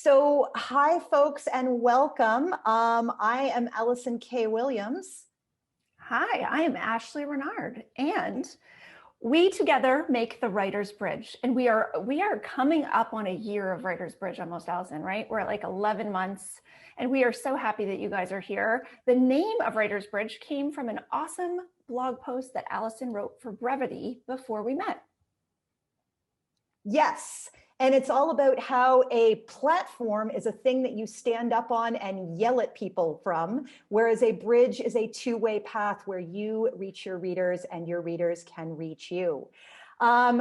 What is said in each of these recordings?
So, hi, folks, and welcome. I am Allison K. Williams. Hi, I am Ashleigh Renard, and we together make the Writer's Bridge. And we are coming up on a year of Writer's Bridge almost, Allison, right? We're at like 11 months, and we are so happy that you guys are here. The name of Writer's Bridge came from an awesome blog post that Allison wrote for Brevity before we met. Yes. And it's all about how a platform is a thing that you stand up on and yell at people from, whereas a bridge is a two-way path where you reach your readers and your readers can reach you.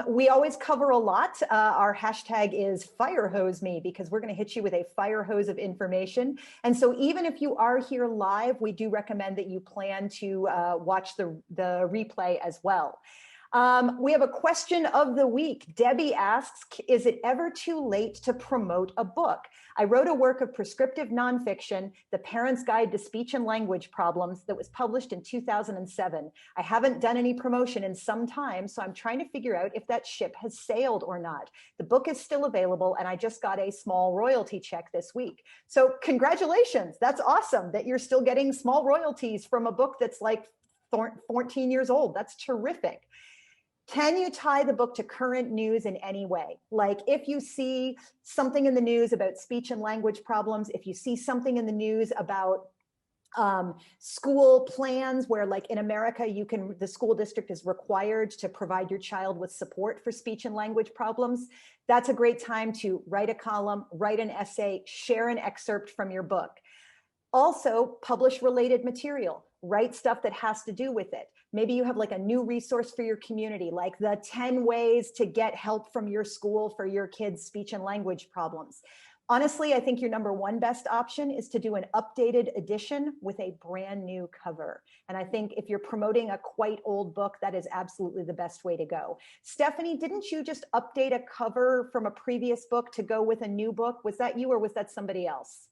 We always cover a lot. Our hashtag is firehose because we're going to hit you with a fire hose of information. And so even if you are here live, we do recommend that you plan to watch the replay as well. We have a question of the week. Debbie asks, is it ever too late to promote a book? I wrote a work of prescriptive nonfiction, The Parent's Guide to Speech and Language Problems, that was published in 2007. I haven't done any promotion in some time, so I'm trying to figure out if that ship has sailed or not. The book is still available, and I just got a small royalty check this week. So congratulations. That's awesome that you're still getting small royalties from a book that's like 14 years old. That's terrific. Can you tie the book to current news in any way? Like if you see something in the news about speech and language problems, if you see something in the news about school plans where like in America, the school district is required to provide your child with support for speech and language problems, that's a great time to write a column, write an essay, share an excerpt from your book. Also, publish related material, write stuff that has to do with it. Maybe you have like a new resource for your community, like the 10 ways to get help from your school for your kids' speech and language problems. Honestly, I think your number one best option is to do an updated edition with a brand new cover. And I think if you're promoting a quite old book, that is absolutely the best way to go. Stephanie, didn't you just update a cover from a previous book to go with a new book? Was that you or was that somebody else?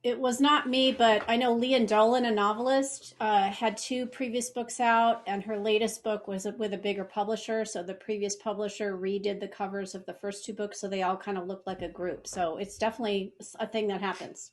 It was not me, but I know Leanne Dolan, a novelist, had two previous books out, and her latest book was with a bigger publisher. So the previous publisher redid the covers of the first two books, so they all kind of look like a group. So it's definitely a thing that happens.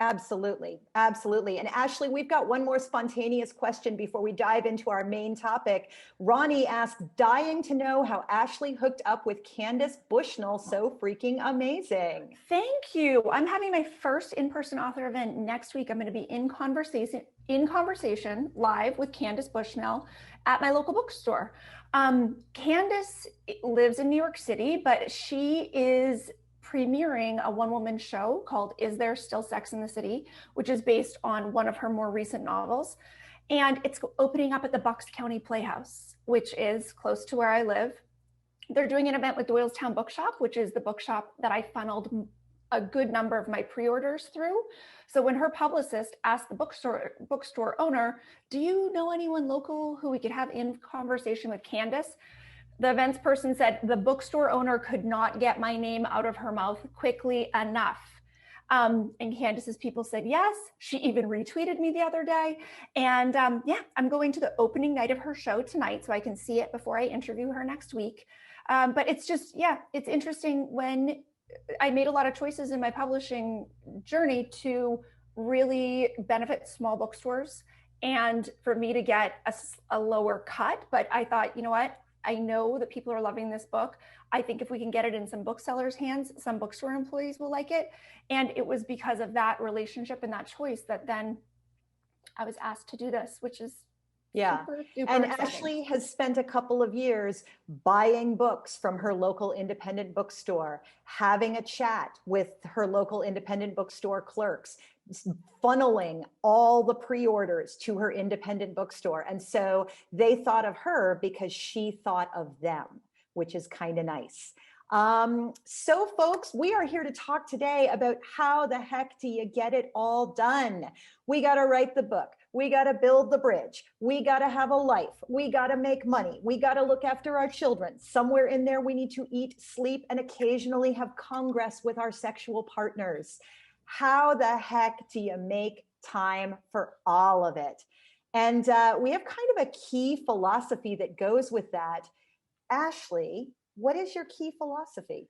Absolutely. Absolutely. And Ashleigh, we've got one more spontaneous question before we dive into our main topic. Ronnie asked, dying to know how Ashleigh hooked up with Candace Bushnell. So freaking amazing. Thank you. I'm having my first in-person author event next week. I'm going to be in conversation live with Candace Bushnell at my local bookstore. Candace lives in New York City, but she is premiering a one-woman show called Is There Still Sex in the City, which is based on one of her more recent novels. And it's opening up at the Bucks County Playhouse, which is close to where I live. They're doing an event with Doylestown Bookshop, which is the bookshop that I funneled a good number of my pre-orders through. So when her publicist asked the bookstore owner, do you know anyone local who we could have in conversation with Candace? The events person said the bookstore owner could not get my name out of her mouth quickly enough. And Candace's people said yes. She even retweeted me the other day. And yeah, I'm going to the opening night of her show tonight so I can see it before I interview her next week. But it's just, yeah, it's interesting when I made a lot of choices in my publishing journey to really benefit small bookstores and for me to get a lower cut. But I thought, you know what? I know that people are loving this book. I think if we can get it in some booksellers' hands, some bookstore employees will like it. And it was because of that relationship and that choice that then I was asked to do this, which is super and exciting. Ashleigh has spent a couple of years buying books from her local independent bookstore, having a chat with her local independent bookstore clerks, funneling all the pre-orders to her independent bookstore. And so they thought of her because she thought of them, which is kind of nice. So folks, we are here to talk today about how the heck do you get it all done? We got to write the book. We got to build the bridge. We got to have a life. We got to make money. We got to look after our children. Somewhere in there, we need to eat, sleep, and occasionally have congress with our sexual partners. How the heck do you make time for all of it? And we have kind of a key philosophy that goes with that. Ashleigh, what is your key philosophy?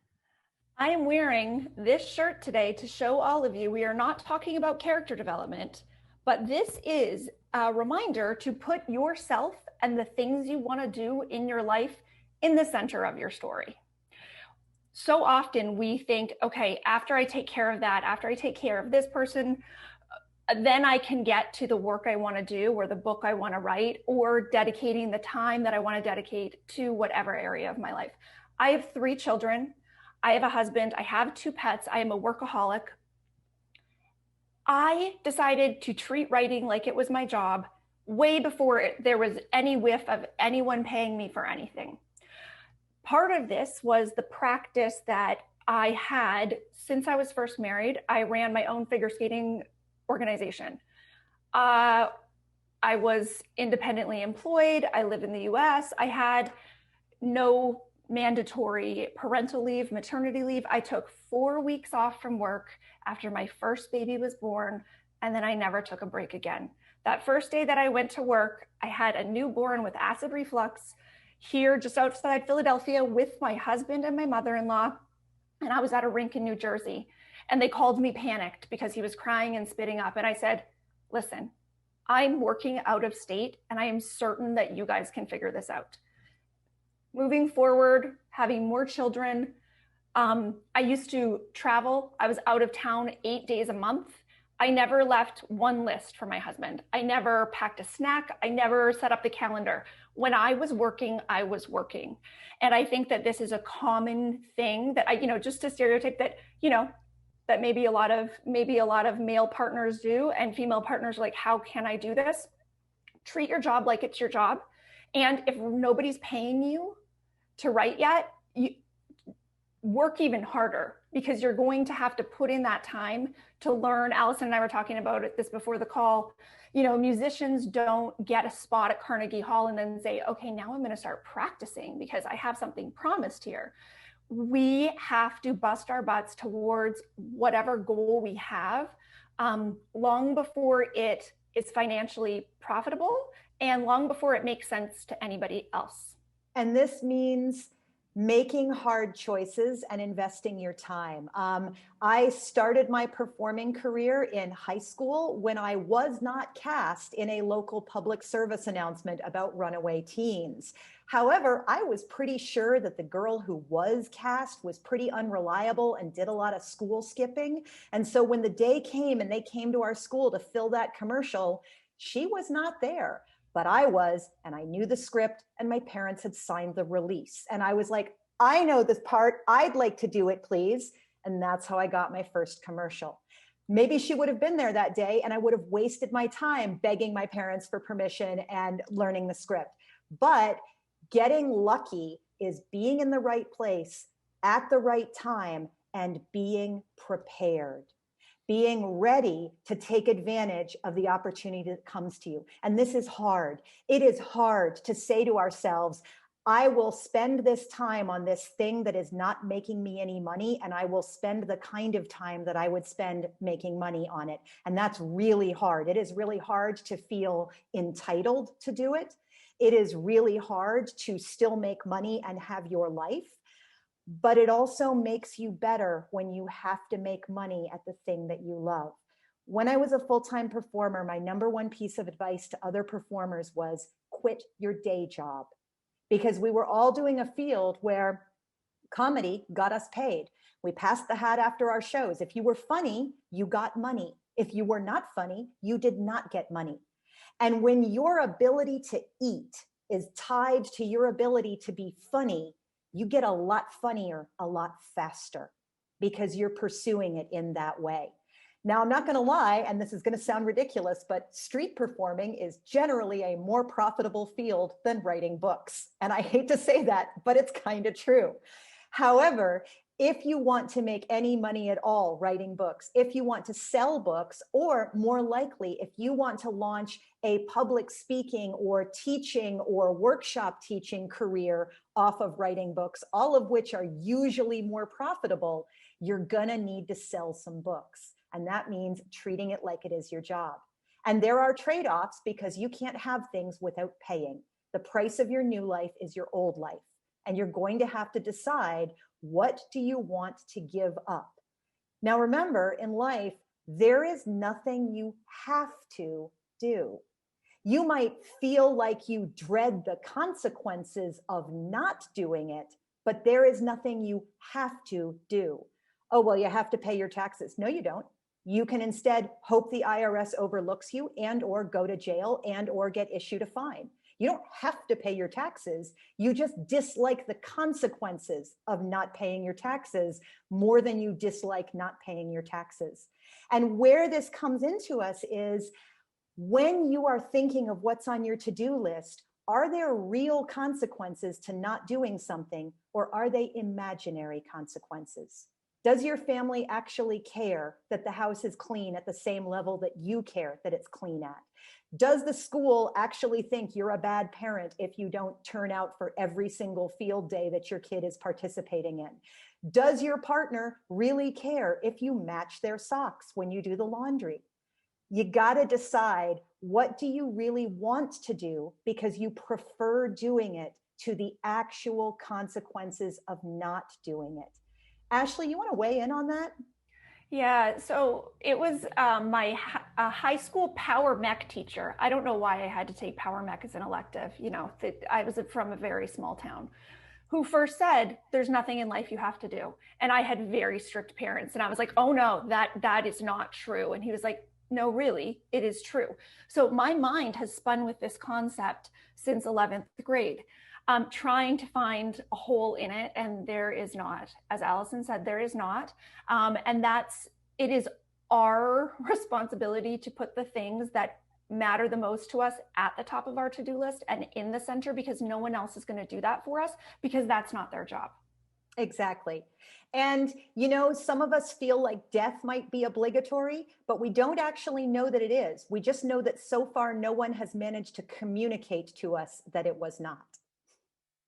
I am wearing this shirt today to show all of you we are not talking about character development, but this is a reminder to put yourself and the things you want to do in your life in the center of your story. So often we think, okay, after I take care of that, after I take care of this person, then I can get to the work I want to do or the book I want to write or dedicating the time that I want to dedicate to whatever area of my life. I have 3 children. I have a husband. I have 2 pets. I am a workaholic. I decided to treat writing like it was my job way before there was any whiff of anyone paying me for anything. Part of this was the practice that I had since I was first married. I ran my own figure skating organization. I was independently employed. I live in the US. I had no mandatory parental leave, maternity leave. I took 4 weeks off from work after my first baby was born, and then I never took a break again. That first day that I went to work, I had a newborn with acid reflux here just outside Philadelphia with my husband and my mother-in-law, and I was at a rink in New Jersey, and they called me panicked because he was crying and spitting up, and I said, listen, I'm working out of state, and I am certain that you guys can figure this out. Moving forward, having more children, I used to travel. I was out of town 8 days a month. I never left one list for my husband. I never packed a snack. I never set up the calendar. When I was working, I was working. And I think that this is a common thing that just a stereotype that, that maybe a lot of male partners do, and female partners are like, how can I do this? Treat your job like it's your job. And if nobody's paying you to write yet, you work even harder, because you're going to have to put in that time to learn. Allison and I were talking about this before the call. Musicians don't get a spot at Carnegie Hall and then say, okay, now I'm going to start practicing because I have something promised here. We have to bust our butts towards whatever goal we have long before it is financially profitable and long before it makes sense to anybody else. And this means making hard choices and investing your time. I started my performing career in high school when I was not cast in a local public service announcement about runaway teens. However, I was pretty sure that the girl who was cast was pretty unreliable and did a lot of school skipping. And so when the day came and they came to our school to fill that commercial, she was not there. But I was, and I knew the script, and my parents had signed the release. And I was like, I know this part. I'd like to do it, please. And that's how I got my first commercial. Maybe she would have been there that day, and I would have wasted my time begging my parents for permission and learning the script. But getting lucky is being in the right place at the right time and being prepared. Being ready to take advantage of the opportunity that comes to you. And this is hard. It is hard to say to ourselves, I will spend this time on this thing that is not making me any money, and I will spend the kind of time that I would spend making money on it. And that's really hard. It is really hard to feel entitled to do it. It is really hard to still make money and have your life. But it also makes you better when you have to make money at the thing that you love. When I was a full-time performer, my number one piece of advice to other performers was quit your day job, because we were all doing a field where comedy got us paid. We passed the hat after our shows. If you were funny, you got money. If you were not funny, you did not get money. And when your ability to eat is tied to your ability to be funny, you get a lot funnier a lot faster because you're pursuing it in that way. Now, I'm not going to lie, and this is going to sound ridiculous, but street performing is generally a more profitable field than writing books. And I hate to say that, but it's kind of true. However, if you want to make any money at all writing books, if you want to sell books, or more likely, if you want to launch a public speaking or teaching or workshop teaching career off of writing books, all of which are usually more profitable, you're gonna need to sell some books. And that means treating it like it is your job. And there are trade-offs, because you can't have things without paying. The price of your new life is your old life. And you're going to have to decide What do you want to give up? Now, remember, in life, there is nothing you have to do. You might feel like you dread the consequences of not doing it, but there is nothing you have to do. Oh, well, you have to pay your taxes. No, you don't. You can instead hope the IRS overlooks you and or go to jail and or get issued a fine. You don't have to pay your taxes. You just dislike the consequences of not paying your taxes more than you dislike not paying your taxes. And where this comes into us is when you are thinking of what's on your to-do list, are there real consequences to not doing something, or are they imaginary consequences? Does your family actually care that the house is clean at the same level that you care that it's clean at? Does the school actually think you're a bad parent if you don't turn out for every single field day that your kid is participating in? Does your partner really care if you match their socks when you do the laundry? You got to decide, what do you really want to do, because you prefer doing it to the actual consequences of not doing it. Ashleigh, you want to weigh in on that? Yeah, so it was my high school power mech teacher. I don't know why I had to take power mech as an elective. You know, I was from a very small town, who first said, there's nothing in life you have to do. And I had very strict parents. And I was like, oh no, that is not true. And he was like, no, really, it is true. So my mind has spun with this concept since 11th grade. Trying to find a hole in it, and there is not. As Allison said, there is not. And it is our responsibility to put the things that matter the most to us at the top of our to-do list and in the center, because no one else is going to do that for us, because that's not their job. Exactly. And, you know, some of us feel like death might be obligatory, but we don't actually know that it is. We just know that so far no one has managed to communicate to us that it was not.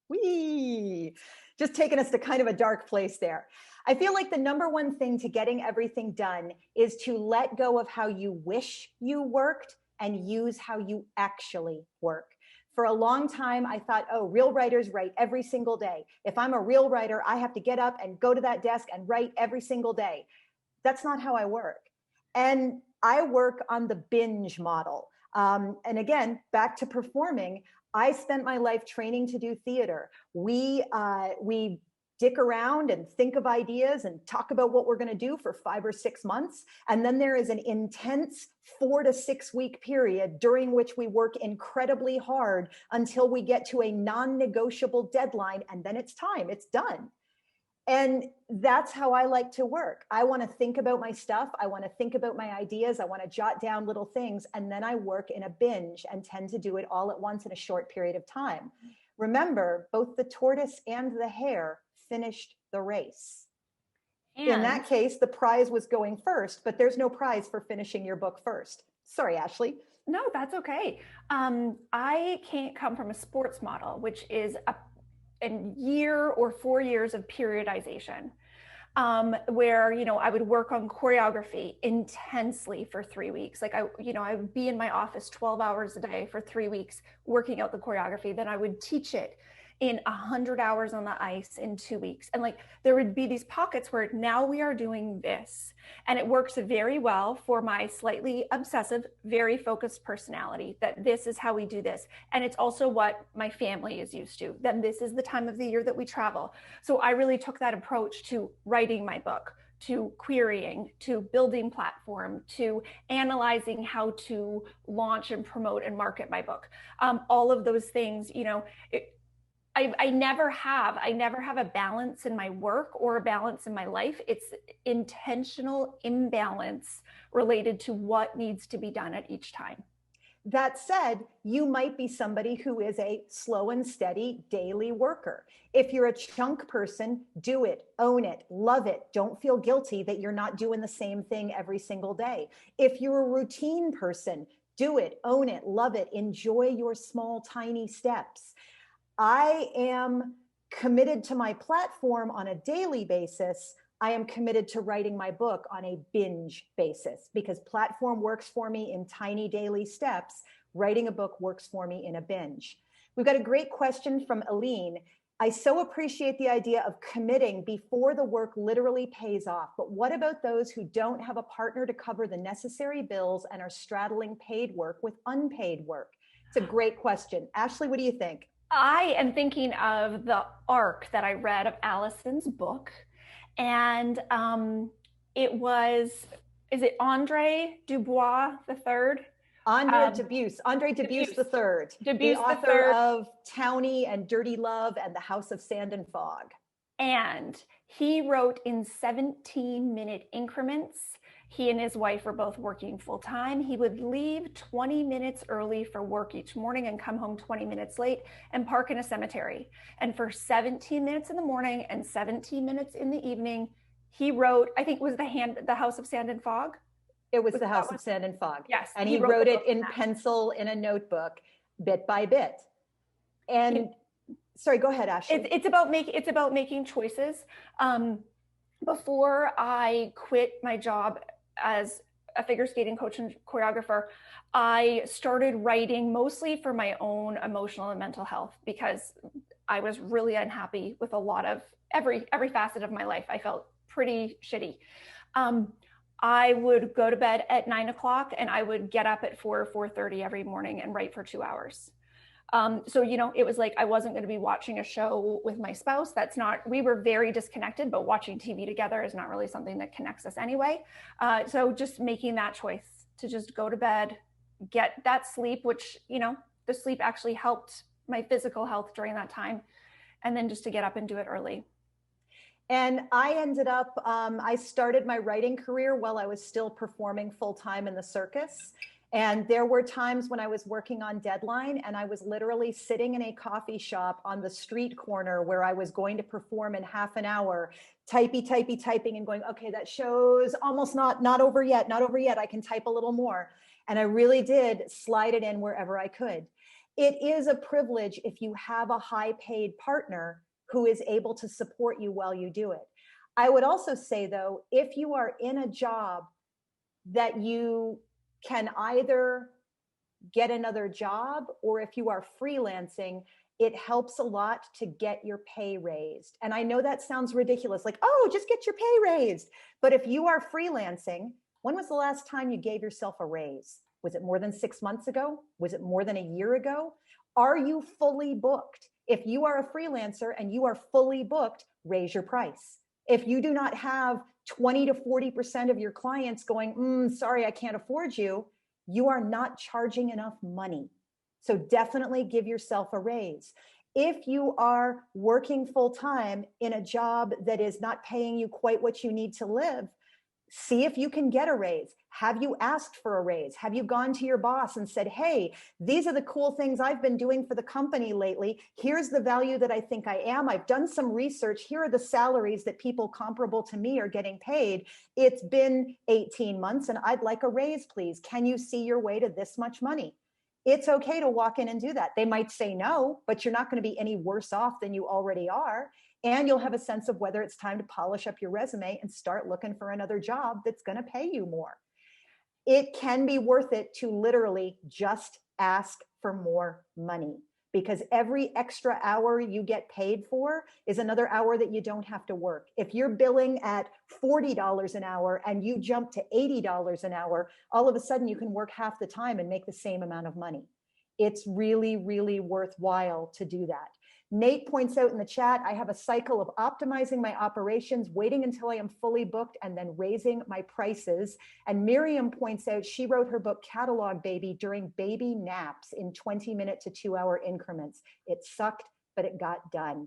Whee! Just taking us to kind of a dark place there. I feel like the number one thing to getting everything done is to let go of how you wish you worked and use how you actually work. For a long time, I thought, oh, real writers write every single day. If I'm a real writer, I have to get up and go to that desk and write every single day. That's not how I work. And I work on the binge model. And again, back to performing, I spent my life training to do theater. We dick around and think of ideas and talk about what we're going to do for 5 or 6 months. And then there is an intense 4 to 6 week period during which we work incredibly hard until we get to a non-negotiable deadline. And then it's time, it's done. And that's how I like to work. I want to think about my stuff. I want to think about my ideas. I want to jot down little things. And then I work in a binge and tend to do it all at once in a short period of time. Remember, both the tortoise and the hare finished the race. And in that case, the prize was going first, but there's no prize for finishing your book first. Sorry, Ashleigh. No, that's okay. I can't come from a sports model, which is a year or 4 years of periodization, where, you know, I would work on choreography intensely for 3 weeks. Like I would be in my office 12 hours a day for 3 weeks, working out the choreography. Then I would teach it in 100 hours on the ice in 2 weeks. And like, there would be these pockets where now we are doing this. And it works very well for my slightly obsessive, very focused personality, that this is how we do this. And it's also what my family is used to. Then this is the time of the year that we travel. So I really took that approach to writing my book, to querying, to building platform, to analyzing how to launch and promote and market my book. All of those things, you know, I never have a balance in my work or a balance in my life. It's intentional imbalance related to what needs to be done at each time. That said, you might be somebody who is a slow and steady daily worker. If you're a chunk person, do it, own it, love it. Don't feel guilty that you're not doing the same thing every single day. If you're a routine person, do it, own it, love it, enjoy your small, tiny steps. I am committed to my platform on a daily basis. I am committed to writing my book on a binge basis, because platform works for me in tiny daily steps. Writing a book works for me in a binge. We've got a great question from Aline. I so appreciate the idea of committing before the work literally pays off. But what about those who don't have a partner to cover the necessary bills and are straddling paid work with unpaid work? It's a great question. Ashleigh, what do you think? I am thinking of the arc that I read of Allison's book. And it was, is it Andre Dubois III? Andre Dubuis III, the author of Townie and Dirty Love and The House of Sand and Fog. And he wrote in 17-minute increments. He and his wife were both working full time. He would leave 20 minutes early for work each morning and come home 20 minutes late and park in a cemetery. And for 17 minutes in the morning and 17 minutes in the evening, he wrote, I think it was The House of Sand and Fog. It was The House of Sand and Fog. Yes. And he wrote it in pencil in a notebook, bit by bit. And sorry, go ahead, Ashleigh. It's about making choices. Before I quit my job as a figure skating coach and choreographer, I started writing mostly for my own emotional and mental health, because I was really unhappy with a lot of every facet of my life. I felt pretty shitty. I would go to bed at 9 o'clock and I would get up at 4:30 every morning and write for 2 hours. So, it was like I wasn't going to be watching a show with my spouse. We were very disconnected, but watching TV together is not really something that connects us anyway. So just making that choice to just go to bed, get that sleep, which, the sleep actually helped my physical health during that time. And then just to get up and do it early. And I ended up, I started my writing career while I was still performing full-time in the circus. And there were times when I was working on deadline and I was literally sitting in a coffee shop on the street corner where I was going to perform in half an hour, typing and going, okay, that show's almost not over yet. I can type a little more. And I really did slide it in wherever I could. It is a privilege if you have a high paid partner who is able to support you while you do it. I would also say though, if you are in a job that you can either get another job, or if you are freelancing, it helps a lot to get your pay raised. And I know that sounds ridiculous, like, oh, just get your pay raised. But if you are freelancing, when was the last time you gave yourself a raise? Was it more than 6 months ago? Was it more than a year ago? Are you fully booked? If you are a freelancer and you are fully booked, raise your price. If you do not have 20 to 40% of your clients going, sorry, I can't afford you, you are not charging enough money. So definitely give yourself a raise. If you are working full-time in a job that is not paying you quite what you need to live, see if you can get a raise. Have you asked for a raise? Have you gone to your boss and said, hey, these are the cool things I've been doing for the company lately. Here's the value that I think I am. I've done some research. Here are the salaries that people comparable to me are getting paid. It's been 18 months and I'd like a raise, please. Can you see your way to this much money? It's okay to walk in and do that. They might say no, but you're not going to be any worse off than you already are. And you'll have a sense of whether it's time to polish up your resume and start looking for another job that's going to pay you more. It can be worth it to literally just ask for more money, because every extra hour you get paid for is another hour that you don't have to work. If you're billing at $40 an hour and you jump to $80 an hour, all of a sudden you can work half the time and make the same amount of money. It's really, really worthwhile to do that. Nate points out in the chat, I have a cycle of optimizing my operations, waiting until I am fully booked, and then raising my prices. And Miriam points out she wrote her book Catalog Baby during baby naps in 20-minute to 2-hour increments. It sucked, but it got done.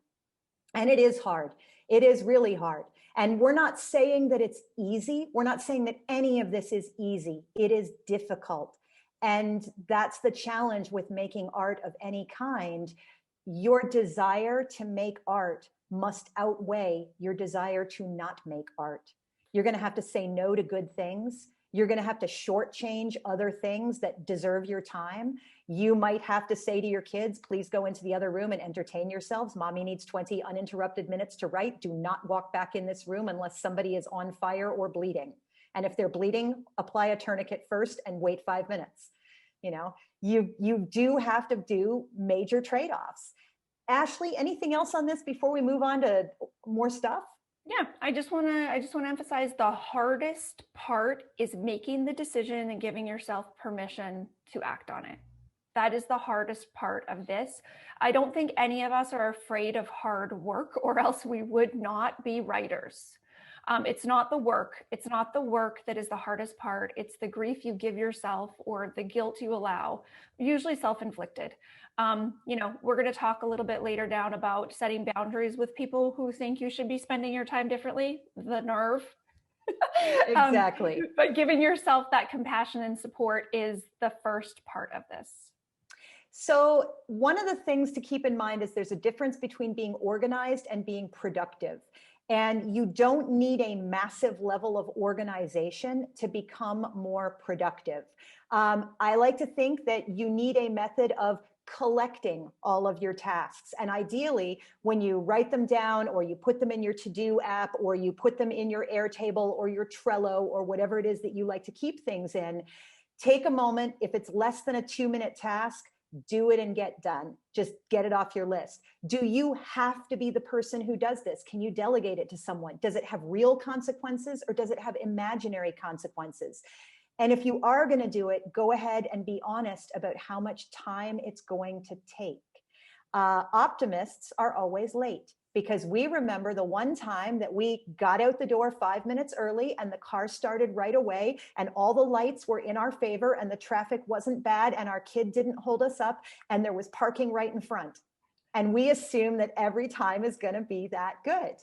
And it is hard. It is really hard. And we're not saying that it's easy. We're not saying that any of this is easy. It is difficult. And that's the challenge with making art of any kind. Your desire to make art must outweigh your desire to not make art. You're going to have to say no to good things. You're going to have to shortchange other things that deserve your time. You might have to say to your kids, please go into the other room and entertain yourselves. Mommy needs 20 uninterrupted minutes to write. Do not walk back in this room unless somebody is on fire or bleeding. And if they're bleeding, apply a tourniquet first and wait 5 minutes. You do have to do major trade-offs. Ashleigh, anything else on this before we move on to more stuff? Yeah, I just want to emphasize the hardest part is making the decision and giving yourself permission to act on it. That is the hardest part of this. I don't think any of us are afraid of hard work, or else we would not be writers. It's not the work. It's not the work that is the hardest part. It's the grief you give yourself or the guilt you allow, usually self-inflicted. We're going to talk a little bit later down about setting boundaries with people who think you should be spending your time differently. The nerve. Exactly. But giving yourself that compassion and support is the first part of this. So one of the things to keep in mind is there's a difference between being organized and being productive. And you don't need a massive level of organization to become more productive. I like to think that you need a method of collecting all of your tasks. And ideally, when you write them down or you put them in your to-do app or you put them in your Airtable or your Trello or whatever it is that you like to keep things in, take a moment. If it's less than a 2-minute task, do it and get done. Just get it off your list. Do you have to be the person who does this? Can you delegate it to someone? Does it have real consequences or does it have imaginary consequences? And if you are going to do it, go ahead and be honest about how much time it's going to take. Optimists are always late, because we remember the one time that we got out the door 5 minutes early and the car started right away and all the lights were in our favor and the traffic wasn't bad and our kid didn't hold us up and there was parking right in front. And we assume that every time is going to be that good.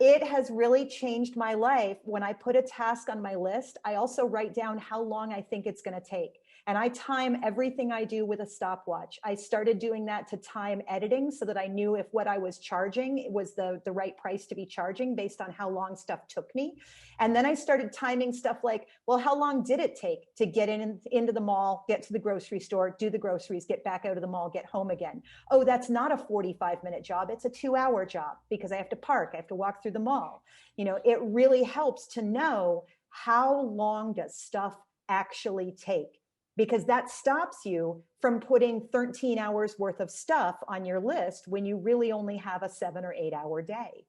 It has really changed my life. When I put a task on my list, I also write down how long I think it's going to take. And I time everything I do with a stopwatch. I started doing that to time editing so that I knew if what I was charging was the right price to be charging based on how long stuff took me. And then I started timing stuff like, well, how long did it take to get into the mall, get to the grocery store, do the groceries, get back out of the mall, get home again? Oh, that's not a 45-minute job. It's a 2-hour job because I have to park. I have to walk through the mall. It really helps to know how long does stuff actually take, because that stops you from putting 13 hours worth of stuff on your list when you really only have a 7 or 8 hour day.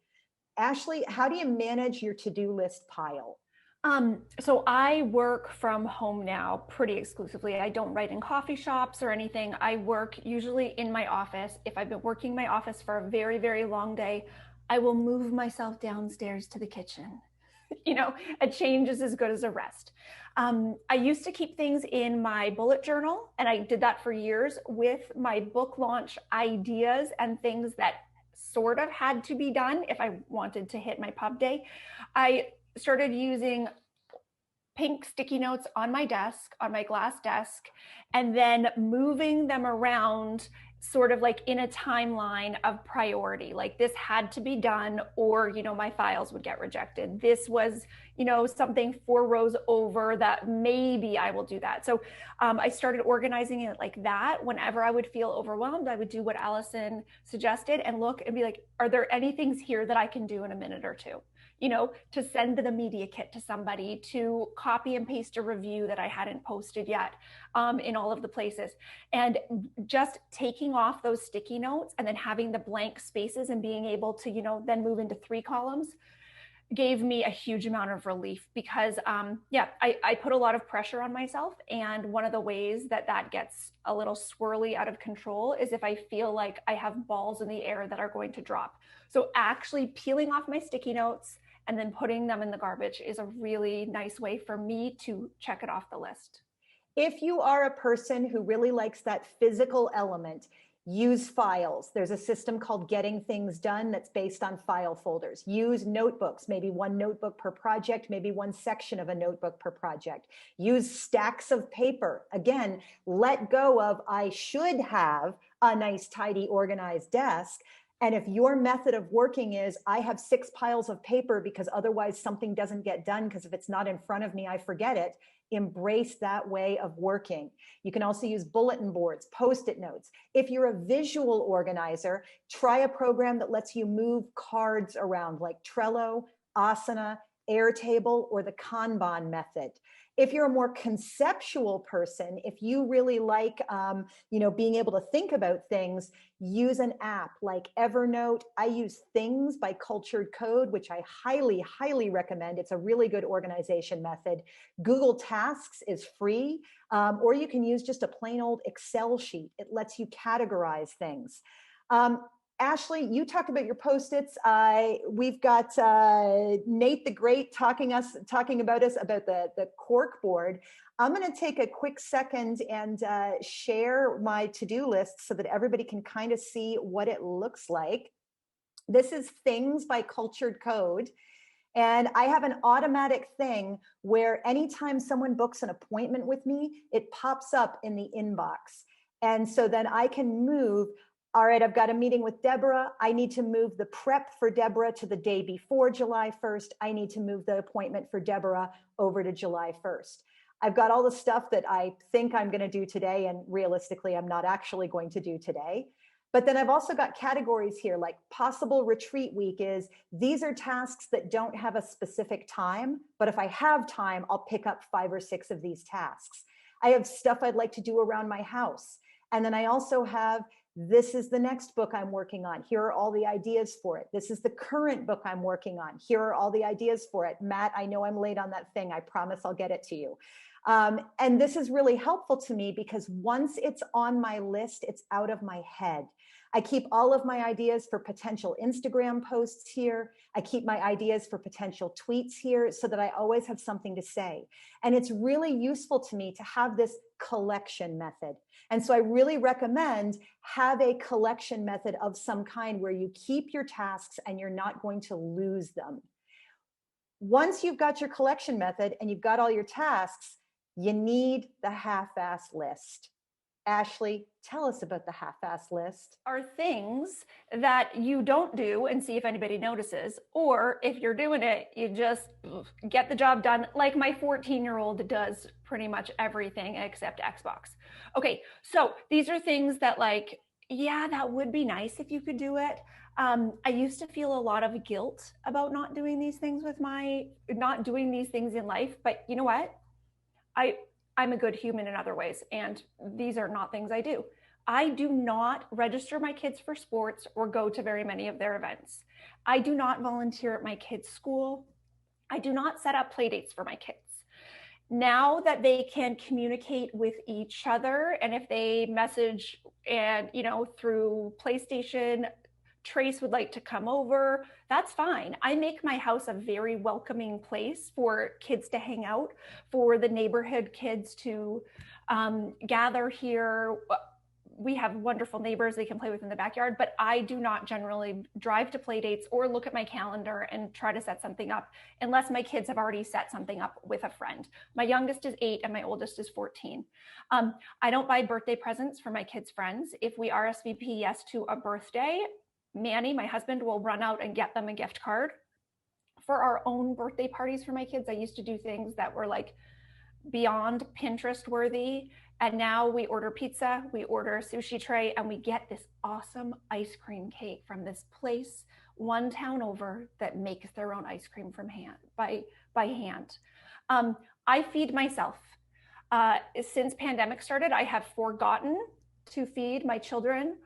Ashleigh, how do you manage your to-do list pile? So I work from home now pretty exclusively. I don't write in coffee shops or anything. I work usually in my office. If I've been working in my office for a very, very long day, I will move myself downstairs to the kitchen. A change is as good as a rest. I used to keep things in my bullet journal, and I did that for years with my book launch ideas and things that sort of had to be done if I wanted to hit my pub day. I started using pink sticky notes on my desk, on my glass desk, and then moving them around sort of like in a timeline of priority. Like this had to be done or, my files would get rejected. This was, something 4 rows over that maybe I will do that. So I started organizing it like that. Whenever I would feel overwhelmed, I would do what Allison suggested and look and be like, are there any things here that I can do in a minute or two? To send the media kit to somebody, to copy and paste a review that I hadn't posted yet in all of the places. And just taking off those sticky notes and then having the blank spaces and being able to, then move into 3 columns gave me a huge amount of relief because, I put a lot of pressure on myself. And one of the ways that gets a little swirly out of control is if I feel like I have balls in the air that are going to drop. So actually peeling off my sticky notes and then putting them in the garbage is a really nice way for me to check it off the list. If you are a person who really likes that physical element, use files. There's a system called Getting Things Done that's based on file folders. Use notebooks, maybe 1 notebook per project, maybe 1 section of a notebook per project. Use stacks of paper. Again, let go of I should have a nice, tidy, organized desk. And if your method of working is I have 6 piles of paper because otherwise something doesn't get done because if it's not in front of me, I forget it, embrace that way of working. You can also use bulletin boards, Post-it notes. If you're a visual organizer, try a program that lets you move cards around like Trello, Asana, Airtable, or the Kanban method. If you're a more conceptual person, if you really like, being able to think about things, use an app like Evernote. I use Things by Cultured Code, which I highly, highly recommend. It's a really good organization method. Google Tasks is free, or you can use just a plain old Excel sheet. It lets you categorize things. Ashleigh, you talked about your Post-its. We've got Nate the Great talking about the cork board. I'm going to take a quick second and share my to-do list so that everybody can kind of see what it looks like. This is Things by Cultured Code. And I have an automatic thing where anytime someone books an appointment with me, it pops up in the inbox. And so then I can move. All right, I've got a meeting with Deborah. I need to move the prep for Deborah to the day before July 1st. I need to move the appointment for Deborah over to July 1st. I've got all the stuff that I think I'm going to do today, and realistically, I'm not actually going to do today. But then I've also got categories here, like possible retreat week is, these are tasks that don't have a specific time, but if I have time, I'll pick up 5 or 6 of these tasks. I have stuff I'd like to do around my house. And then I also have, this is the next book I'm working on. Here are all the ideas for it. This is the current book I'm working on. Here are all the ideas for it. Matt, I know I'm late on that thing. I promise I'll get it to you. And this is really helpful to me because once it's on my list, it's out of my head. I keep all of my ideas for potential Instagram posts here. I keep my ideas for potential tweets here so that I always have something to say. And it's really useful to me to have this collection method. And so I really recommend have a collection method of some kind where you keep your tasks and you're not going to lose them. Once you've got your collection method and you've got all your tasks, you need the half-ass list. Ashleigh, tell us about the half-ass list. Are things that you don't do and see if anybody notices, or if you're doing it, you just get the job done, like my 14-year-old does pretty much everything except Xbox. Okay, so these are things that, like, yeah, that would be nice if you could do it. I used to feel a lot of guilt about not doing these things in life, but you know what? I'm a good human in other ways, and these are not things I do. I do not register my kids for sports or go to very many of their events. I do not volunteer at my kids' school. I do not set up play dates for my kids. Now that they can communicate with each other, and if they message and, through PlayStation, Trace would like to come over, that's fine. I make my house a very welcoming place for kids to hang out, for the neighborhood kids to gather here. We have wonderful neighbors they can play with in the backyard, but I do not generally drive to play dates or look at my calendar and try to set something up unless my kids have already set something up with a friend. My youngest is 8 and my oldest is 14. I don't buy birthday presents for my kids' friends. If we RSVP yes to a birthday, Manny, my husband, will run out and get them a gift card. For our own birthday parties for my kids, I used to do things that were like beyond Pinterest worthy. And now we order pizza, we order a sushi tray, and we get this awesome ice cream cake from this place one town over that makes their own ice cream from by hand. I feed myself. Since pandemic started, I have forgotten to feed my children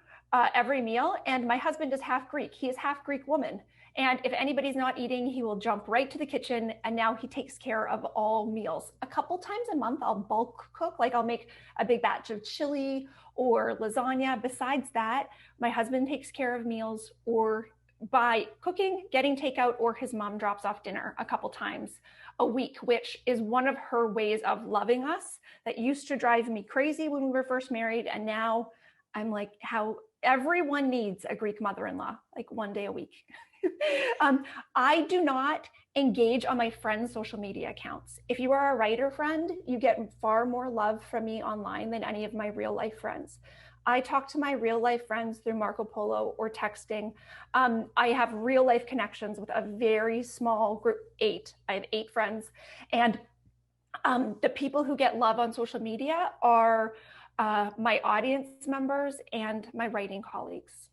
every meal, and my husband is half Greek. He is half Greek woman. And if anybody's not eating, he will jump right to the kitchen, and now he takes care of all meals. A couple times a month, I'll bulk cook, like I'll make a big batch of chili or lasagna. Besides that, my husband takes care of meals, or by cooking, getting takeout, or his mom drops off dinner a couple times a week, which is one of her ways of loving us that used to drive me crazy when we were first married. And now I'm like, how everyone needs a Greek mother-in-law, like one day a week. I do not engage on my friends' social media accounts. If you are a writer friend, you get far more love from me online than any of my real life friends. I talk to my real life friends through Marco Polo or texting. I have real life connections with a very small group, 8. I have 8 friends. And the people who get love on social media are my audience members and my writing colleagues.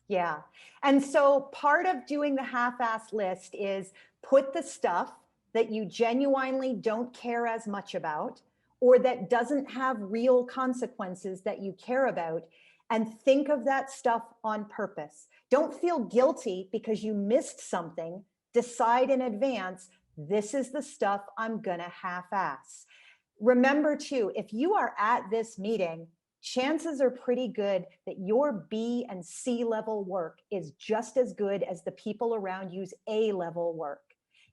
Yeah. And so part of doing the half-ass list is put the stuff that you genuinely don't care as much about, or that doesn't have real consequences that you care about, and think of that stuff on purpose. Don't feel guilty because you missed something. Decide in advance, this is the stuff I'm gonna half-ass. Remember too, if you are at this meeting, chances are pretty good that your B and C level work is just as good as the people around you's A level work.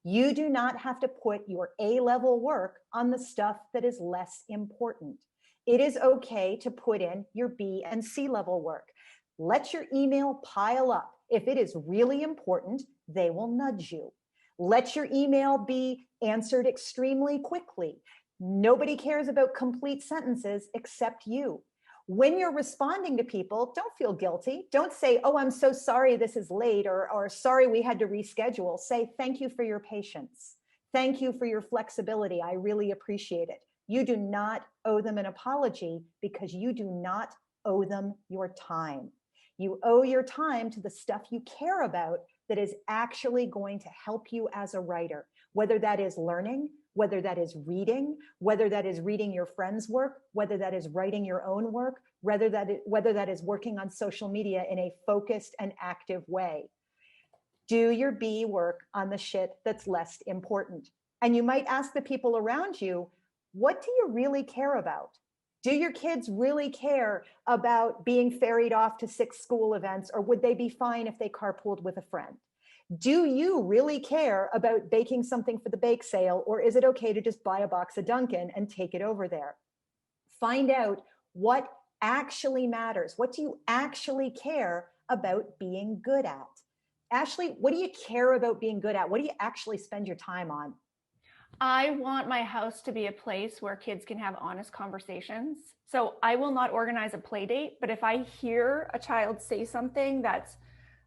You do not have to put your A level work on the stuff that is less important. It is okay to put in your B and C level work. Let your email pile up. If it is really important, they will nudge you. Let your email be answered extremely quickly. Nobody cares about complete sentences except you. When you're responding to people, don't feel guilty. Don't say, oh, I'm so sorry this is late, or sorry we had to reschedule. Say, thank you for your patience. Thank you for your flexibility. I really appreciate it. You do not owe them an apology because you do not owe them your time. You owe your time to the stuff you care about that is actually going to help you as a writer, whether that is learning, whether that is reading, whether that is reading your friends' work, whether that is writing your own work, whether that is working on social media in a focused and active way. Do your B work on the shit that's less important. And you might ask the people around you, what do you really care about? Do your kids really care about being ferried off to 6 school events, or would they be fine if they carpooled with a friend? Do you really care about baking something for the bake sale, or is it okay to just buy a box of Dunkin' and take it over there? Find out what actually matters. What do you actually care about being good at? Ashleigh, what do you care about being good at? What do you actually spend your time on? I want my house to be a place where kids can have honest conversations. So I will not organize a play date, but if I hear a child say something that's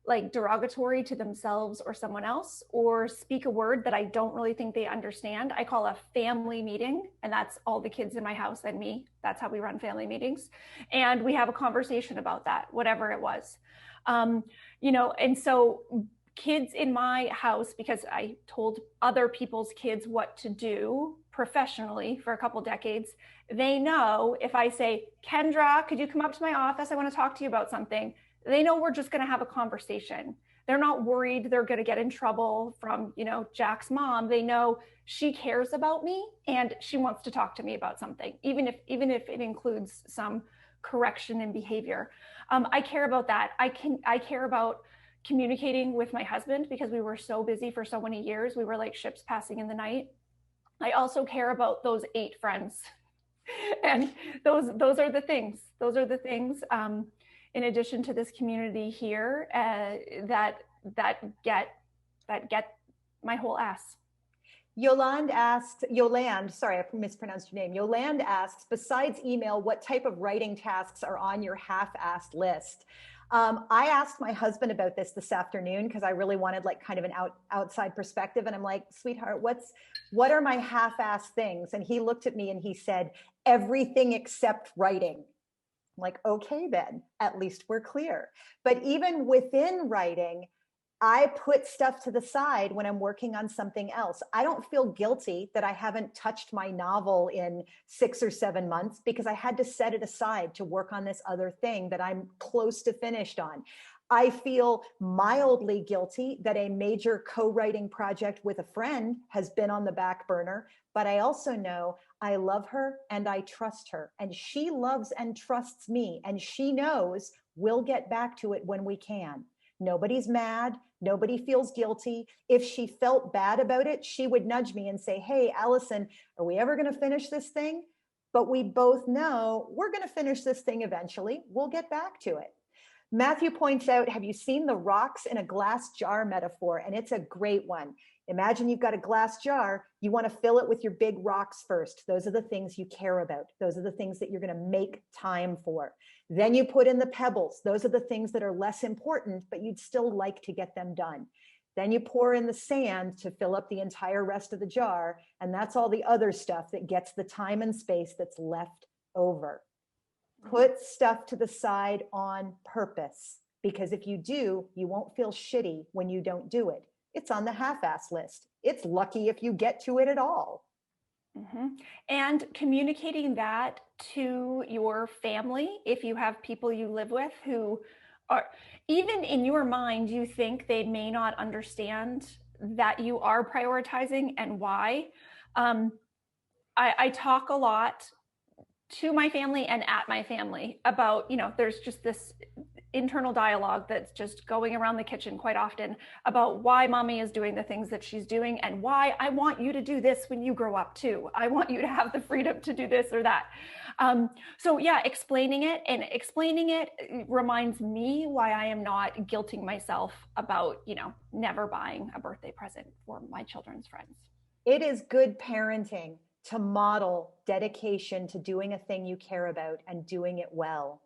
like derogatory to themselves or someone else, or speak a word that I don't really think they understand, I call a family meeting, and that's all the kids in my house and me. That's how we run family meetings. And we have a conversation about that, whatever it was. And so kids in my house, because I told other people's kids what to do professionally for a couple decades, they know if I say, Kendra, could you come up to my office? I want to talk to you about something. They know we're just going to have a conversation. They're not worried they're going to get in trouble from, Jack's mom. They know she cares about me and she wants to talk to me about something, even if it includes some correction in behavior. I care about that. I care about communicating with my husband because we were so busy for so many years. We were like ships passing in the night. I also care about those 8 friends. And those are the things. Those are the things. In addition to this community here, that get my whole ass. Yolande, sorry, I mispronounced your name. Yolande asks, besides email, what type of writing tasks are on your half-assed list? I asked my husband about this afternoon because I really wanted like kind of an outside perspective. And I'm like, sweetheart, what are my half-assed things? And he looked at me and he said, everything except writing. I'm like, okay, then at least we're clear. But even within writing, I put stuff to the side when I'm working on something else. I don't feel guilty that I haven't touched my novel in 6 or 7 months because I had to set it aside to work on this other thing that I'm close to finished on. I feel mildly guilty that a major co-writing project with a friend has been on the back burner, but I also know I love her and I trust her, and she loves and trusts me, and she knows we'll get back to it when we can. Nobody's mad. Nobody feels guilty. If she felt bad about it, she would nudge me and say, hey, Allison, are we ever going to finish this thing? But we both know we're going to finish this thing eventually. We'll get back to it. Matthew points out, have you seen the rocks in a glass jar metaphor? And it's a great one. Imagine you've got a glass jar. You want to fill it with your big rocks first. Those are the things you care about. Those are the things that you're going to make time for. Then you put in the pebbles. Those are the things that are less important, but you'd still like to get them done. Then you pour in the sand to fill up the entire rest of the jar. And that's all the other stuff that gets the time and space that's left over. Put stuff to the side on purpose, because if you do, you won't feel shitty when you don't do it. It's on the half-ass list. it's lucky if you get to it at all. Mm-hmm. And communicating that to your family, if you have people you live with who are, even in your mind, you think they may not understand that you are prioritizing and why. I talk a lot to my family and at my family about, there's just this internal dialogue that's just going around the kitchen quite often about why mommy is doing the things that she's doing and why I want you to do this when you grow up too. I want you to have the freedom to do this or that. So yeah, explaining it reminds me why I am not guilting myself about, never buying a birthday present for my children's friends. It is good parenting to model dedication to doing a thing you care about and doing it well.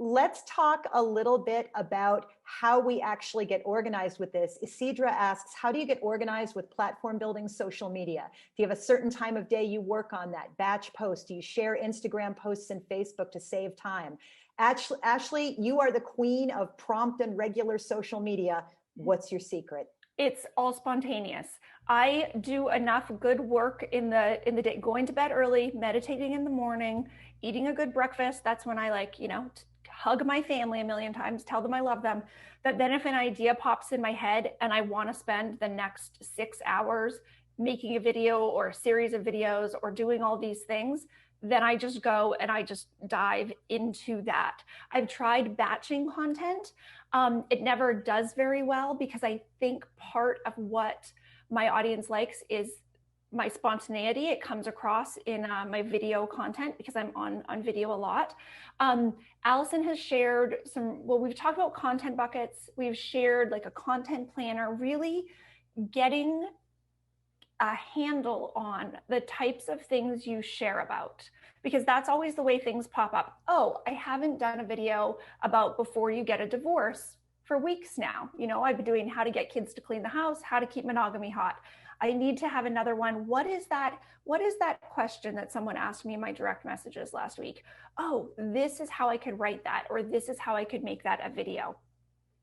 Let's talk a little bit about how we actually get organized with this. Isidra asks, how do you get organized with platform building social media? Do you have a certain time of day you work on that? Batch posts? Do you share Instagram posts and Facebook to save time? Ashleigh, you are the queen of prompt and regular social media. What's your secret? It's all spontaneous. I do enough good work in the day, going to bed early, meditating in the morning, eating a good breakfast. That's when I hug my family a million times, tell them I love them. That then if an idea pops in my head and I want to spend the next 6 hours making a video or a series of videos or doing all these things, then I just go and I just dive into that. I've tried batching content. It never does very well because I think part of what my audience likes is my spontaneity. It comes across in my video content because I'm on video a lot. Allison has shared we've talked about content buckets. We've shared like a content planner, really getting a handle on the types of things you share about, because that's always the way things pop up. Oh, I haven't done a video about before you get a divorce for weeks now. I've been doing how to get kids to clean the house, how to keep monogamy hot. I need to have another one. What is that question that someone asked me in my direct messages last week? Oh, this is how I could write that, or this is how I could make that a video.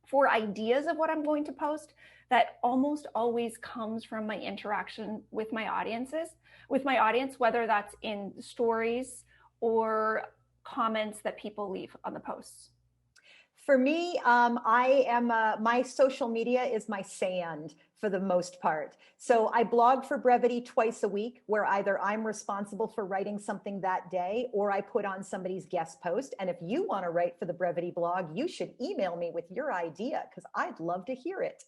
For ideas of what I'm going to post, that almost always comes from my interaction with my audience, whether that's in stories or comments that people leave on the posts. For me, my social media is my sand for the most part. So I blog for Brevity twice a week, where either I'm responsible for writing something that day or I put on somebody's guest post. And if you want to write for the Brevity blog, you should email me with your idea because I'd love to hear it.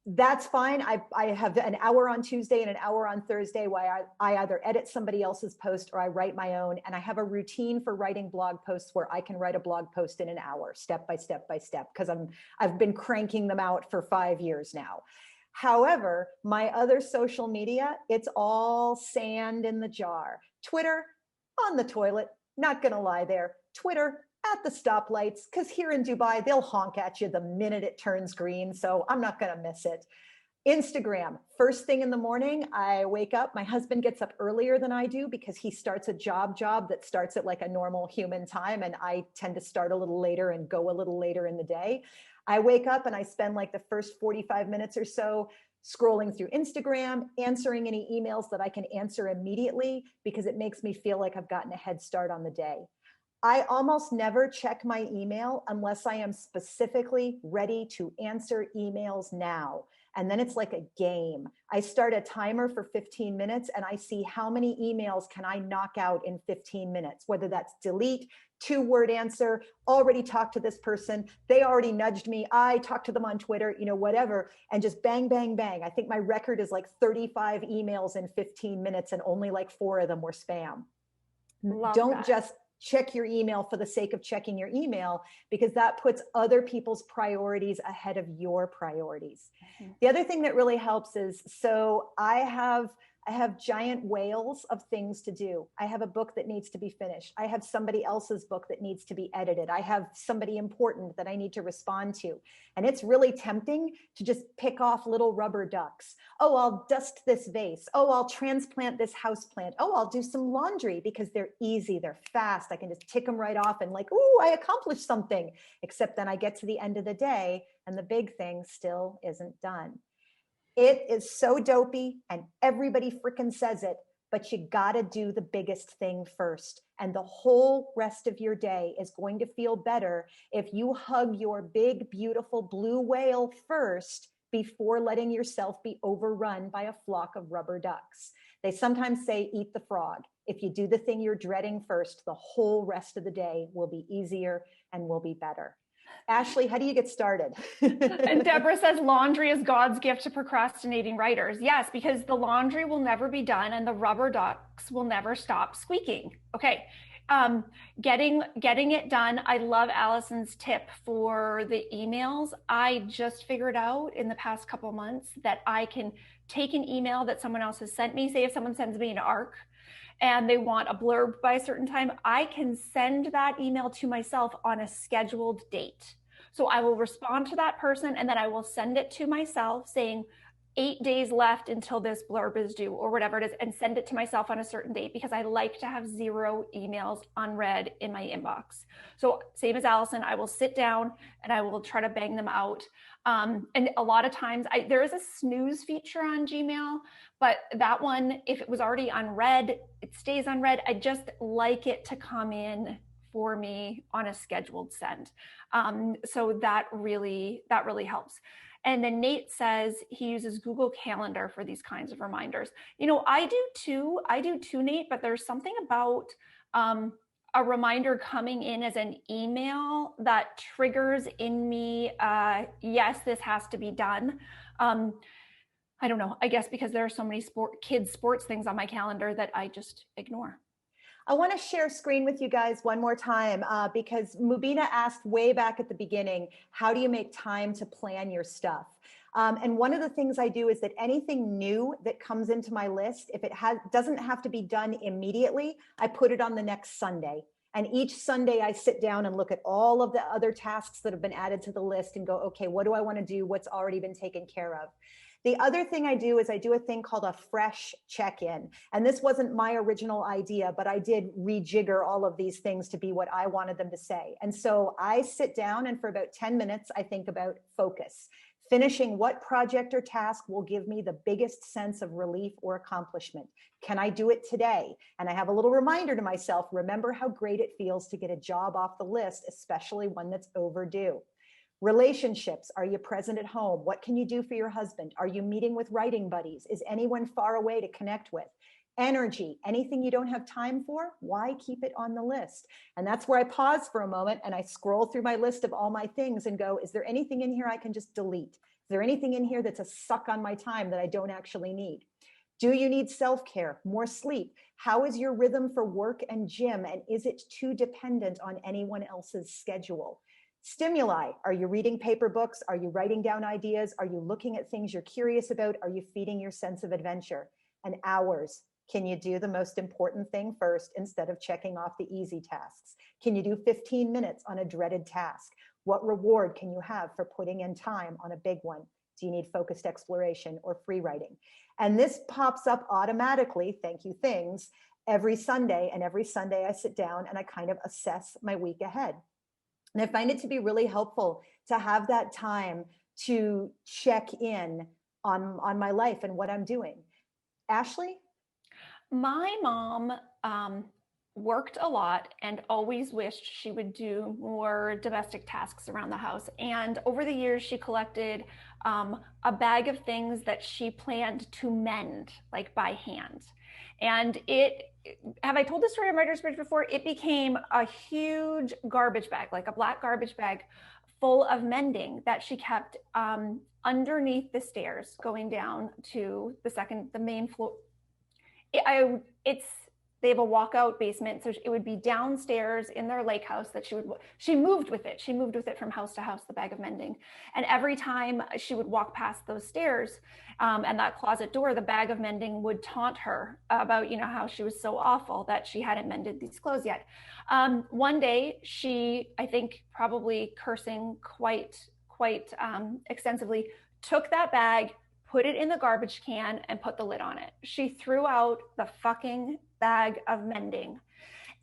That's fine. I have an hour on Tuesday and an hour on Thursday where I either edit somebody else's post or I write my own. And I have a routine for writing blog posts where I can write a blog post in an hour, step by step by step, because I've been cranking them out for 5 years now. However, my other social media, it's all sand in the jar. Twitter, on the toilet, not gonna lie there. Twitter, at the stoplights, because here in Dubai, they'll honk at you the minute it turns green, so I'm not going to miss it. Instagram, first thing in the morning, I wake up. My husband gets up earlier than I do because he starts a job that starts at like a normal human time, and I tend to start a little later and go a little later in the day. I wake up and I spend like the first 45 minutes or so scrolling through Instagram, answering any emails that I can answer immediately because it makes me feel like I've gotten a head start on the day. I almost never check my email unless I am specifically ready to answer emails now. And then it's like a game. I start a timer for 15 minutes and I see how many emails can I knock out in 15 minutes, whether that's delete, 2-word answer, already talked to this person, they already nudged me, I talked to them on Twitter, whatever, and just bang, bang, bang. I think my record is like 35 emails in 15 minutes and only like 4 of them were spam. Don't just check your email for the sake of checking your email, because that puts other people's priorities ahead of your priorities. Mm-hmm. The other thing that really helps is, so I have giant whales of things to do. I have a book that needs to be finished. I have somebody else's book that needs to be edited. I have somebody important that I need to respond to. And it's really tempting to just pick off little rubber ducks. Oh, I'll dust this vase. Oh, I'll transplant this houseplant. Oh, I'll do some laundry because they're easy. They're fast. I can just tick them right off and like, ooh, I accomplished something. Except then I get to the end of the day and the big thing still isn't done. It is so dopey and everybody freaking says it, but you gotta do the biggest thing first. And the whole rest of your day is going to feel better if you hug your big, beautiful blue whale first before letting yourself be overrun by a flock of rubber ducks. They sometimes say, eat the frog. If you do the thing you're dreading first, the whole rest of the day will be easier and will be better. Ashleigh, how do you get started? And Deborah says laundry is God's gift to procrastinating writers. Yes, because the laundry will never be done and the rubber ducks will never stop squeaking. Okay. Getting it done. I love Allison's tip for the emails. I just figured out in the past couple months that I can take an email that someone else has sent me. Say if someone sends me an ARC and they want a blurb by a certain time, I can send that email to myself on a scheduled date. So I will respond to that person and then I will send it to myself saying 8 days left until this blurb is due or whatever it is, and send it to myself on a certain date because I like to have 0 emails unread in my inbox. So same as Allison, I will sit down and I will try to bang them out. And a lot of times there is a snooze feature on Gmail, but that one, if it was already unread, it stays unread. I just like it to come in for me on a scheduled send. So that really helps. And then Nate says he uses Google Calendar for these kinds of reminders. You know, I do too, Nate, but there's something about a reminder coming in as an email that triggers in me, yes, this has to be done. I don't know, I guess because there are so many kids sports things on my calendar that I just ignore. I want to share screen with you guys one more time because Mubina asked way back at the beginning, how do you make time to plan your stuff? And one of the things I do is that anything new that comes into my list, if it doesn't have to be done immediately, I put it on the next Sunday. And each Sunday I sit down and look at all of the other tasks that have been added to the list and go, okay, what do I want to do? What's already been taken care of? The other thing I do is I do a thing called a fresh check-in. And this wasn't my original idea, but I did rejigger all of these things to be what I wanted them to say. And so I sit down and for about 10 minutes, I think about focus. Finishing what project or task will give me the biggest sense of relief or accomplishment? Can I do it today? And I have a little reminder to myself, remember how great it feels to get a job off the list, especially one that's overdue. Relationships, are you present at home? What can you do for your husband? Are you meeting with writing buddies? Is anyone far away to connect with? Energy, anything you don't have time for? Why keep it on the list? And that's where I pause for a moment and I scroll through my list of all my things and go, is there anything in here I can just delete? Is there anything in here that's a suck on my time that I don't actually need? Do you need self-care, more sleep? How is your rhythm for work and gym? And is it too dependent on anyone else's schedule? Stimuli, are you reading paper books? Are you writing down ideas? Are you looking at things you're curious about? Are you feeding your sense of adventure? And hours, can you do the most important thing first instead of checking off the easy tasks? Can you do 15 minutes on a dreaded task? What reward can you have for putting in time on a big one? Do you need focused exploration or free writing? And this pops up automatically, thank you things, every Sunday. And every Sunday I sit down and I kind of assess my week ahead. And I find it to be really helpful to have that time to check in on my life and what I'm doing. Ashleigh? My mom worked a lot and always wished she would do more domestic tasks around the house. And over the years, she collected a bag of things that she planned to mend, like by hand. And have I told this story on Writer's Bridge before? It became a huge garbage bag, like a black garbage bag full of mending that she kept underneath the stairs going down to the main floor. They have a walkout basement, so it would be downstairs in their lake house that she moved with it. She moved with it from house to house, the bag of mending. And every time she would walk past those stairs and that closet door, the bag of mending would taunt her about, how she was so awful that she hadn't mended these clothes yet. One day, she, I think probably cursing quite extensively, took that bag, put it in the garbage can and put the lid on it. She threw out the fucking bag of mending.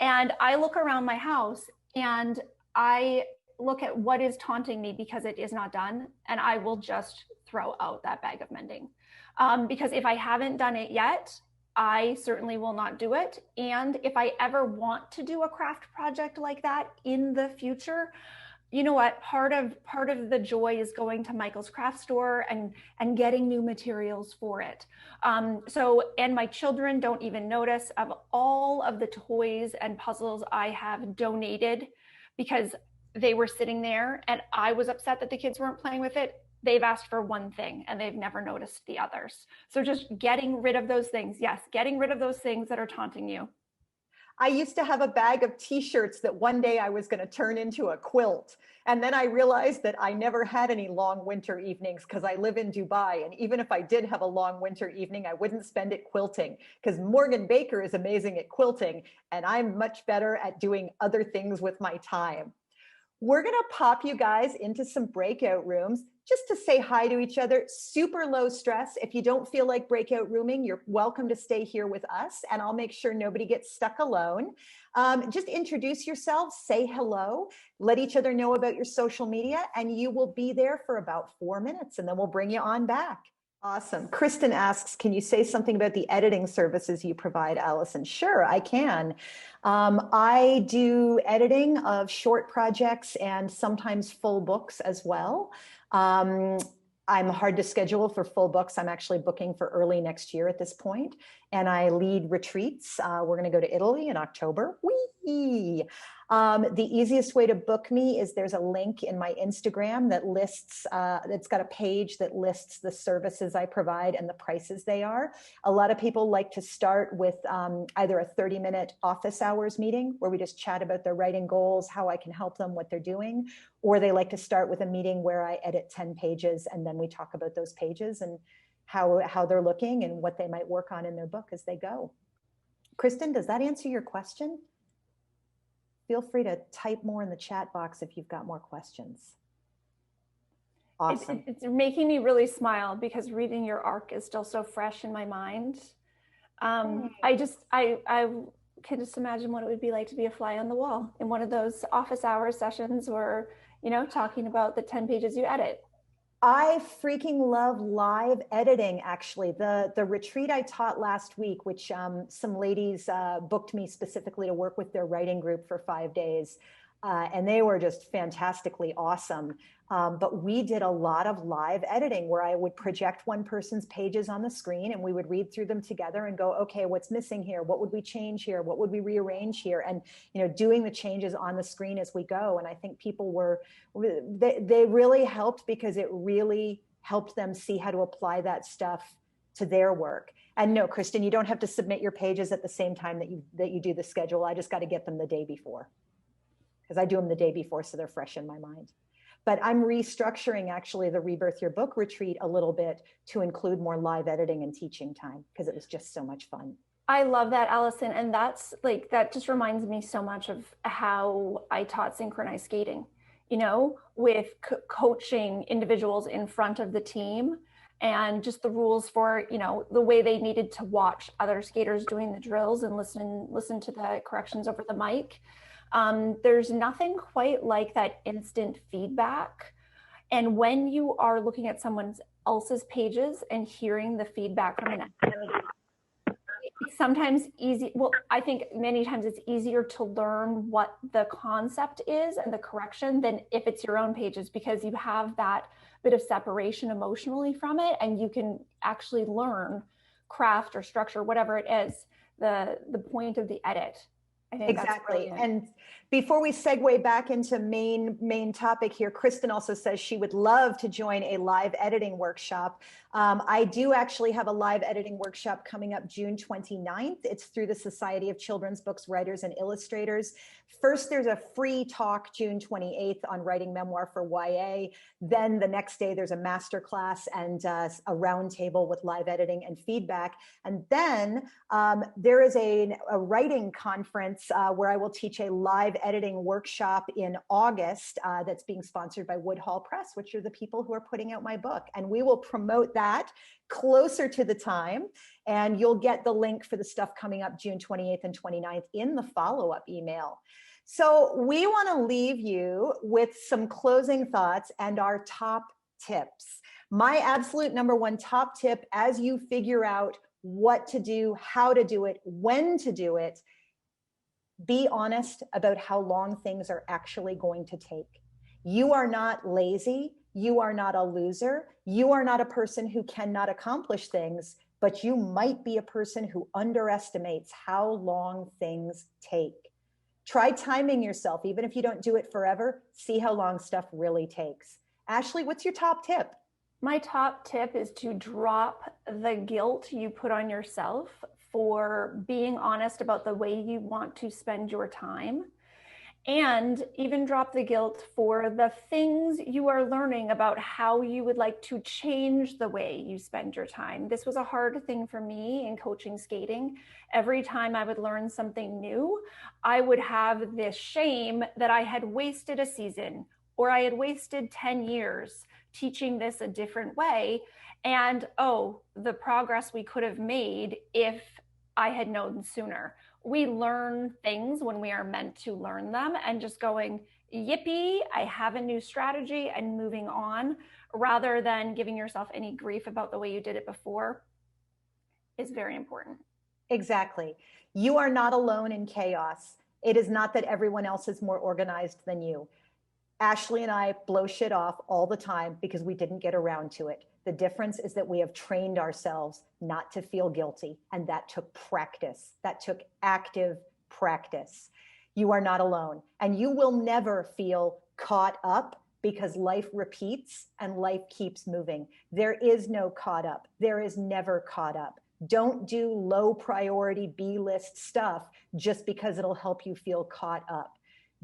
And I look around my house and I look at what is taunting me because it is not done. And I will just throw out that bag of mending. Because if I haven't done it yet, I certainly will not do it. And if I ever want to do a craft project like that in the future, you know what, part of the joy is going to Michael's craft store and getting new materials for it. And my children don't even notice of all of the toys and puzzles I have donated because they were sitting there and I was upset that the kids weren't playing with it. They've asked for one thing and they've never noticed the others. So just getting rid of those things. Yes, getting rid of those things that are taunting you. I used to have a bag of t-shirts that one day I was going to turn into a quilt. And then I realized that I never had any long winter evenings because I live in Dubai. And even if I did have a long winter evening, I wouldn't spend it quilting because Morgan Baker is amazing at quilting. And I'm much better at doing other things with my time. We're going to pop you guys into some breakout rooms just to say hi to each other. Super low stress. If you don't feel like breakout rooming, you're welcome to stay here with us and I'll make sure nobody gets stuck alone. Just introduce yourselves, say hello, let each other know about your social media, and you will be there for about 4 minutes and then we'll bring you on back. Awesome. Kristen asks, can you say something about the editing services you provide, Allison? Sure, I can. I do editing of short projects and sometimes full books as well. I'm hard to schedule for full books. I'm actually booking for early next year at this point. And I lead retreats. We're going to go to Italy in October. Whee! The easiest way to book me is there's a link in my Instagram that lists, that's got a page that lists the services I provide and the prices they are. A lot of people like to start with either a 30-minute office hours meeting where we just chat about their writing goals, how I can help them, what they're doing, or they like to start with a meeting where I edit 10 pages and then we talk about those pages and how they're looking and what they might work on in their book as they go. Kristen, does that answer your question? Feel free to type more in the chat box if you've got more questions. Awesome. It's making me really smile because reading your arc is still so fresh in my mind. I can just imagine what it would be like to be a fly on the wall in one of those office hour sessions where, you know, talking about the 10 pages you edit. I freaking love live editing, actually. The retreat I taught last week, which some ladies booked me specifically to work with their writing group for 5 days, and they were just fantastically awesome. But we did a lot of live editing where I would project one person's pages on the screen and we would read through them together and go, okay, what's missing here? What would we change here? What would we rearrange here? And, you know, doing the changes on the screen as we go. And I think people they really helped because it really helped them see how to apply that stuff to their work. And no, Kristen, you don't have to submit your pages at the same time that you do the schedule. I just got to get them the day before because I do them the day before so they're fresh in my mind. But I'm restructuring actually the Rebirth Your Book retreat a little bit to include more live editing and teaching time because it was just so much fun. I love that, Allison. And that just reminds me so much of how I taught synchronized skating, you know, with coaching individuals in front of the team and just the rules for, you know, the way they needed to watch other skaters doing the drills and listen to the corrections over the mic. There's nothing quite like that instant feedback. And when you are looking at someone else's pages and hearing the feedback from an academic, it's sometimes easy. Well, I think many times it's easier to learn what the concept is and the correction than if it's your own pages, because you have that bit of separation emotionally from it and you can actually learn craft or structure, whatever it is, the point of the edit. I think exactly. And before we segue back into main topic here, Kristen also says she would love to join a live editing workshop. I do actually have a live editing workshop coming up June 29th. It's through the Society of Children's Books Writers and Illustrators. First, there's a free talk June 28th on writing memoir for YA. Then the next day, there's a masterclass and a roundtable with live editing and feedback. And then there is a writing conference where I will teach a live editing workshop in August that's being sponsored by Woodhall Press, which are the people who are putting out my book. And we will promote that closer to the time. And you'll get the link for the stuff coming up June 28th and 29th in the follow-up email. So we want to leave you with some closing thoughts and our top tips. My absolute number one top tip, as you figure out what to do, how to do it, when to do it, be honest about how long things are actually going to take. You are not lazy. You are not a loser. You are not a person who cannot accomplish things, but you might be a person who underestimates how long things take. Try timing yourself. Even if you don't do it forever, see how long stuff really takes. Ashleigh, what's your top tip? My top tip is to drop the guilt you put on yourself for being honest about the way you want to spend your time, and even drop the guilt for the things you are learning about how you would like to change the way you spend your time. This was a hard thing for me in coaching skating. Every time I would learn something new, I would have this shame that I had wasted a season or I had wasted 10 years teaching this a different way. And oh, the progress we could have made if I had known sooner. We learn things when we are meant to learn them, and just going, yippee, I have a new strategy, and moving on, rather than giving yourself any grief about the way you did it before, is very important. Exactly. You are not alone in chaos. It is not that everyone else is more organized than you. Ashleigh and I blow shit off all the time because we didn't get around to it. The difference is that we have trained ourselves not to feel guilty, and that took practice. That took active practice. You are not alone, and you will never feel caught up because life repeats and life keeps moving. There is no caught up. There is never caught up. Don't do low priority B-list stuff just because it'll help you feel caught up.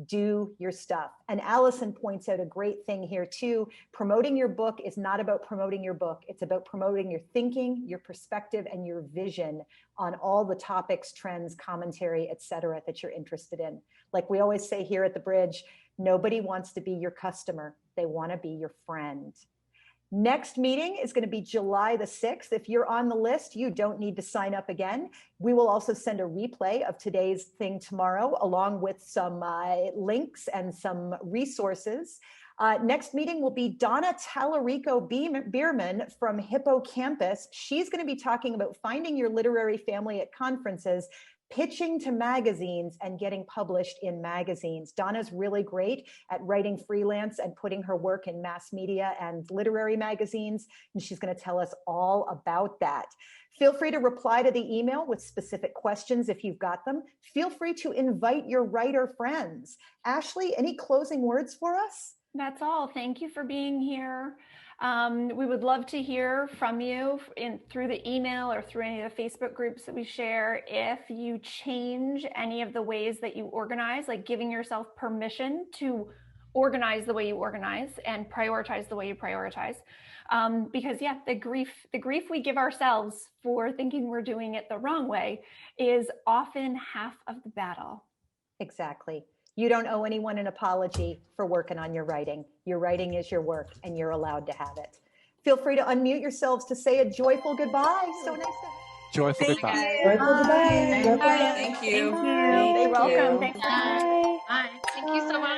Do your stuff. And Allison points out a great thing here too. Promoting your book is not about promoting your book. It's about promoting your thinking, your perspective, and your vision on all the topics, trends, commentary, etc. that you're interested in. Like we always say here at the Bridge, nobody wants to be your customer. They want to be your friend. Next meeting is going to be July the 6th. If you're on the list, you don't need to sign up again. We will also send a replay of today's thing tomorrow, along with some links and some resources. Next meeting will be Donna Tallarico Bierman from Hippocampus. She's going to be talking about finding your literary family at conferences, pitching to magazines, and getting published in magazines. Donna's really great at writing freelance and putting her work in mass media and literary magazines, and she's going to tell us all about that. Feel free to reply to the email with specific questions if you've got them. Feel free to invite your writer friends. Ashleigh, any closing words for us? That's all. Thank you for being here. We would love to hear from you through the email or through any of the Facebook groups that we share. If you change any of the ways that you organize, like giving yourself permission to organize the way you organize and prioritize the way you prioritize. Because yeah, the grief we give ourselves for thinking we're doing it the wrong way is often half of the battle. Exactly. You don't owe anyone an apology for working on your writing. Your writing is your work, and you're allowed to have it. Feel free to unmute yourselves to say a joyful goodbye. So nice to Joyful goodbye. Joyful goodbye. Thank you. You're welcome. Thanks. Bye. Bye. Thank you so much.